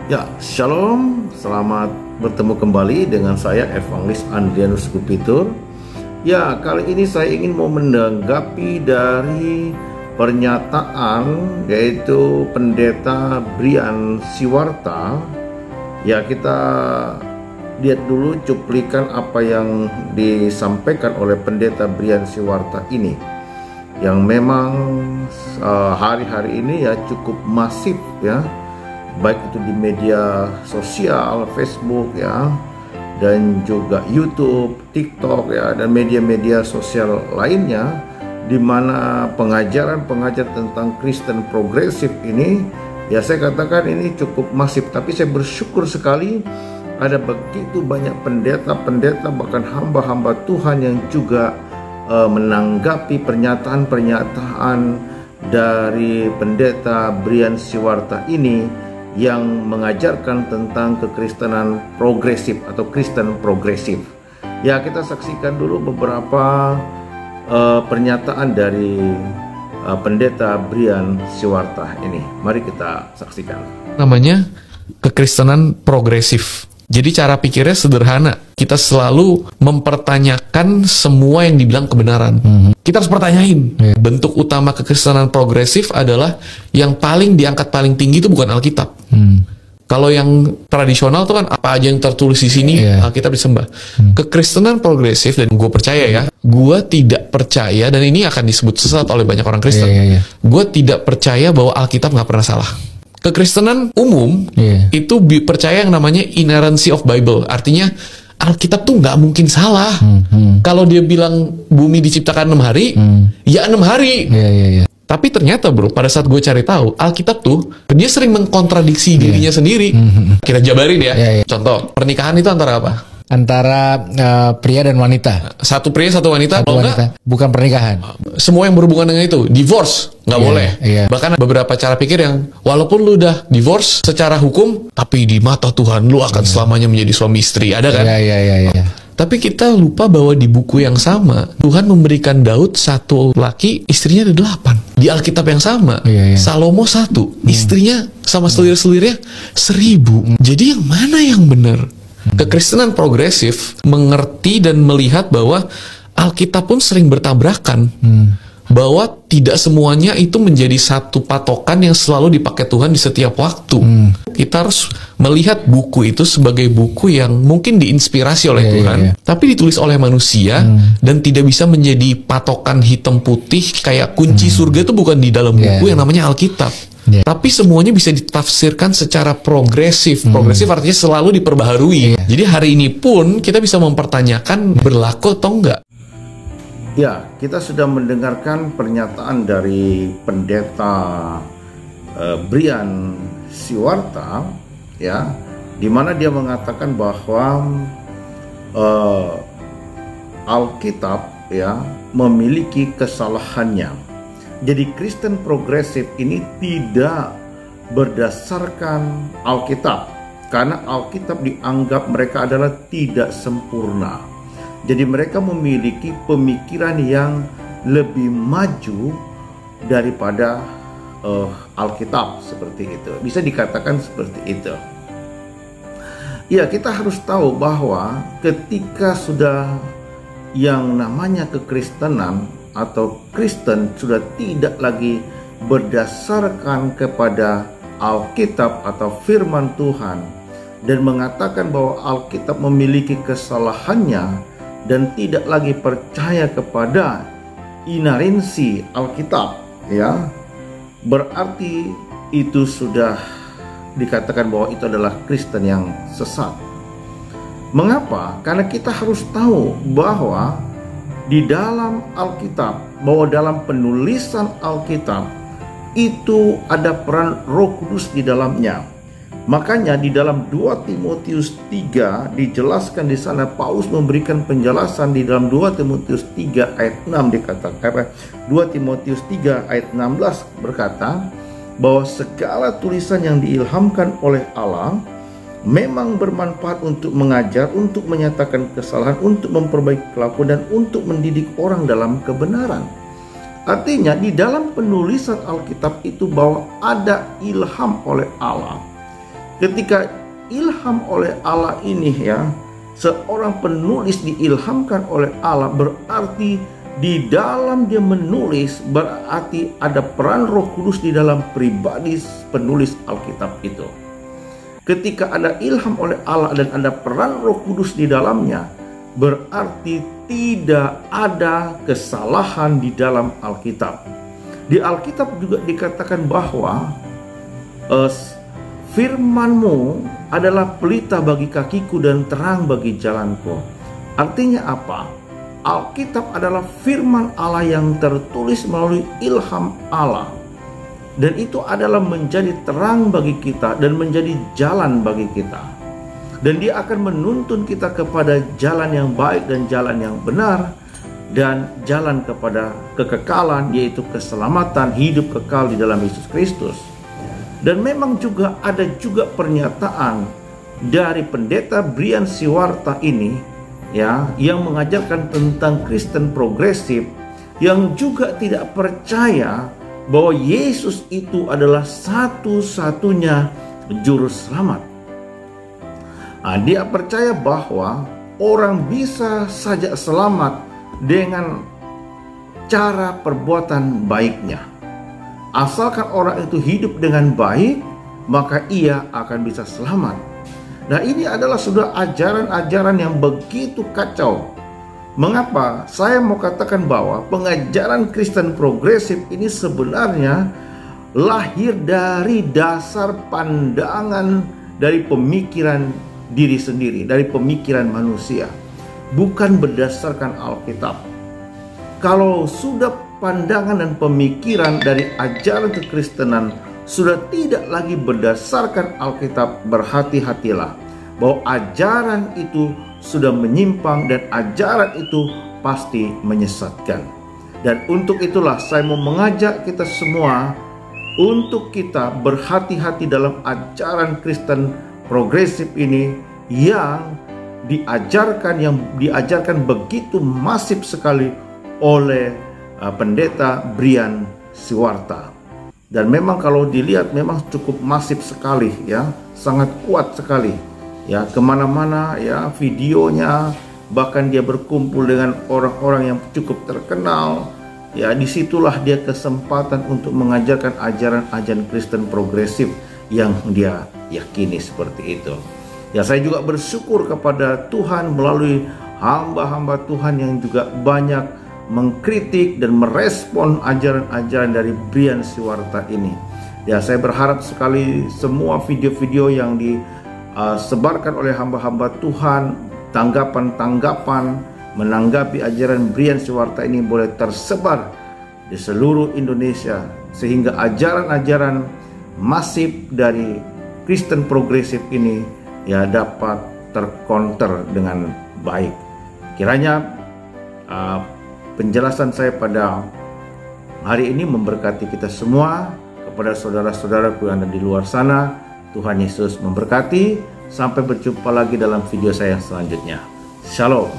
Ya, Shalom, selamat bertemu kembali dengan saya Evangelis Andrianus Gupitur. Ya, kali ini saya ingin mau menanggapi dari pernyataan yaitu Pendeta Brian Siwarta. Ya, kita lihat dulu cuplikan apa yang disampaikan oleh Pendeta Brian Siwarta ini, yang memang hari-hari ini ya cukup masif ya, baik itu di media sosial, Facebook ya, dan juga YouTube, TikTok ya, dan media-media sosial lainnya, di mana pengajaran-pengajaran tentang Kristen progresif ini, ya saya katakan ini cukup masif. Tapi saya bersyukur sekali ada begitu banyak pendeta-pendeta, bahkan hamba-hamba Tuhan yang juga menanggapi pernyataan-pernyataan dari Pendeta Brian Siwarta ini, yang mengajarkan tentang kekristenan progresif atau Kristen progresif. Ya, kita saksikan dulu beberapa pernyataan dari Pendeta Brian Siwarta ini. Mari kita saksikan. Namanya kekristenan progresif. Jadi cara pikirnya sederhana. Kita selalu mempertanyakan semua yang dibilang kebenaran. Kita harus pertanyain. Bentuk utama kekristenan progresif adalah yang paling diangkat paling tinggi itu bukan Alkitab. Kalau yang tradisional itu kan apa aja yang tertulis di sini Alkitab disembah. Kekristenan progresif, dan gue percaya ya, gue tidak percaya, dan ini akan disebut sesat oleh banyak orang Kristen. Gue tidak percaya bahwa Alkitab nggak pernah salah. Kekristenan umum itu percaya yang namanya inerrancy of Bible. Artinya Alkitab tuh nggak mungkin salah. Kalau dia bilang bumi diciptakan 6 hari, ya 6 hari. Tapi ternyata bro, pada saat gue cari tahu, Alkitab tuh dia sering mengkontradiksi dirinya sendiri. Kita jabarin ya. Contoh, pernikahan itu antara apa? Antara pria dan wanita. Satu pria, satu wanita. Satu wanita. Bukan pernikahan. Semua yang berhubungan dengan itu, divorce nggak boleh. Bahkan beberapa cara pikir yang walaupun lu udah divorce secara hukum, tapi di mata Tuhan lu akan selamanya menjadi suami istri. Ada kan? Tapi kita lupa bahwa di buku yang sama Tuhan memberikan Daud satu laki, istrinya ada 8. Di Alkitab yang sama Salomo 1, istrinya sama selir-selirnya 1000. Jadi yang mana yang benar? Kekristenan progresif mengerti dan melihat bahwa Alkitab pun sering bertabrakan, bahwa tidak semuanya itu menjadi satu patokan yang selalu dipakai Tuhan di setiap waktu. Kita harus melihat buku itu sebagai buku yang mungkin diinspirasi oleh Tuhan, tapi ditulis oleh manusia, dan tidak bisa menjadi patokan hitam putih kayak kunci surga itu bukan di dalam buku yang namanya Alkitab. Tapi semuanya bisa ditafsirkan secara progresif. Progresif artinya selalu diperbaharui. Jadi hari ini pun kita bisa mempertanyakan berlaku atau enggak. Ya, kita sudah mendengarkan pernyataan dari Pendeta Brian Siwarta, ya, di mana dia mengatakan bahwa Alkitab ya memiliki kesalahannya. Jadi Kristen progresif ini tidak berdasarkan Alkitab, karena Alkitab dianggap mereka adalah tidak sempurna. Jadi mereka memiliki pemikiran yang lebih maju daripada Alkitab, seperti itu. Bisa dikatakan seperti itu. Ya, kita harus tahu bahwa ketika sudah yang namanya kekristenan atau Kristen sudah tidak lagi berdasarkan kepada Alkitab atau firman Tuhan, dan mengatakan bahwa Alkitab memiliki kesalahannya, dan tidak lagi percaya kepada inerransi Alkitab, ya, berarti itu sudah dikatakan bahwa itu adalah Kristen yang sesat. Mengapa? Karena kita harus tahu bahwa di dalam Alkitab, bahwa dalam penulisan Alkitab itu ada peran Roh Kudus di dalamnya. Makanya di dalam 2 Timotius 3 dijelaskan, di sana Paulus memberikan penjelasan di dalam 2 Timotius 3 ayat 6 dikatakan, 2 Timotius 3 ayat 16 berkata bahwa segala tulisan yang diilhamkan oleh Allah memang bermanfaat untuk mengajar, untuk menyatakan kesalahan, untuk memperbaiki kelakuan, dan untuk mendidik orang dalam kebenaran. Artinya di dalam penulisan Alkitab itu bahwa ada ilham oleh Allah Ketika ilham oleh Allah ini ya, seorang penulis diilhamkan oleh Allah, berarti di dalam dia menulis berarti ada peran Roh Kudus di dalam pribadi penulis Alkitab itu. Ketika ada ilham oleh Allah dan ada peran Roh Kudus di dalamnya, berarti tidak ada kesalahan di dalam Alkitab. Di Alkitab juga dikatakan bahwa firman-Mu adalah pelita bagi kakiku dan terang bagi jalanku. Artinya apa? Alkitab adalah firman Allah yang tertulis melalui ilham Allah. Dan itu adalah menjadi terang bagi kita dan menjadi jalan bagi kita. Dan dia akan menuntun kita kepada jalan yang baik dan jalan yang benar. Dan jalan kepada kekekalan, yaitu keselamatan, hidup kekal di dalam Yesus Kristus. Dan memang juga ada juga pernyataan dari pendeta Brian Siwarta ini ya, yang mengajarkan tentang Kristen progresif, yang juga tidak percaya bahwa Yesus itu adalah satu-satunya juru selamat. Dia percaya bahwa orang bisa saja selamat dengan cara perbuatan baiknya. Asalkan orang itu hidup dengan baik, maka ia akan bisa selamat. Nah, ini adalah sudah ajaran-ajaran yang begitu kacau. Mengapa? Saya mau katakan bahwa pengajaran Kristen progresif ini sebenarnya lahir dari dasar pandangan dari pemikiran diri sendiri, dari pemikiran manusia, bukan berdasarkan Alkitab. Kalau sudah pandangan dan pemikiran dari ajaran kekristenan sudah tidak lagi berdasarkan Alkitab, berhati-hatilah bahwa ajaran itu sudah menyimpang dan ajaran itu pasti menyesatkan. Dan untuk itulah saya mau mengajak kita semua untuk kita berhati-hati dalam ajaran Kristen progresif ini yang diajarkan begitu masif sekali oleh pendeta Brian Siwarta. Dan memang kalau dilihat memang cukup masif sekali ya, sangat kuat sekali ya, kemana-mana ya videonya, bahkan dia berkumpul dengan orang-orang yang cukup terkenal ya. Disitulah dia kesempatan untuk mengajarkan ajaran-ajaran Kristen progresif yang dia yakini seperti itu ya. Saya juga bersyukur kepada Tuhan melalui hamba-hamba Tuhan yang juga banyak mengkritik dan merespon ajaran-ajaran dari Brian Siwarta ini ya. Saya berharap sekali semua video-video yang disebarkan oleh hamba-hamba Tuhan, tanggapan-tanggapan menanggapi ajaran Brian Siwarta ini boleh tersebar di seluruh Indonesia, sehingga ajaran-ajaran masif dari Kristen progresif ini ya dapat tercounter dengan baik. Kiranya penjelasan saya pada hari ini memberkati kita semua. Kepada saudara-saudaraku yang ada di luar sana, Tuhan Yesus memberkati. Sampai berjumpa lagi dalam video saya yang selanjutnya. Shalom.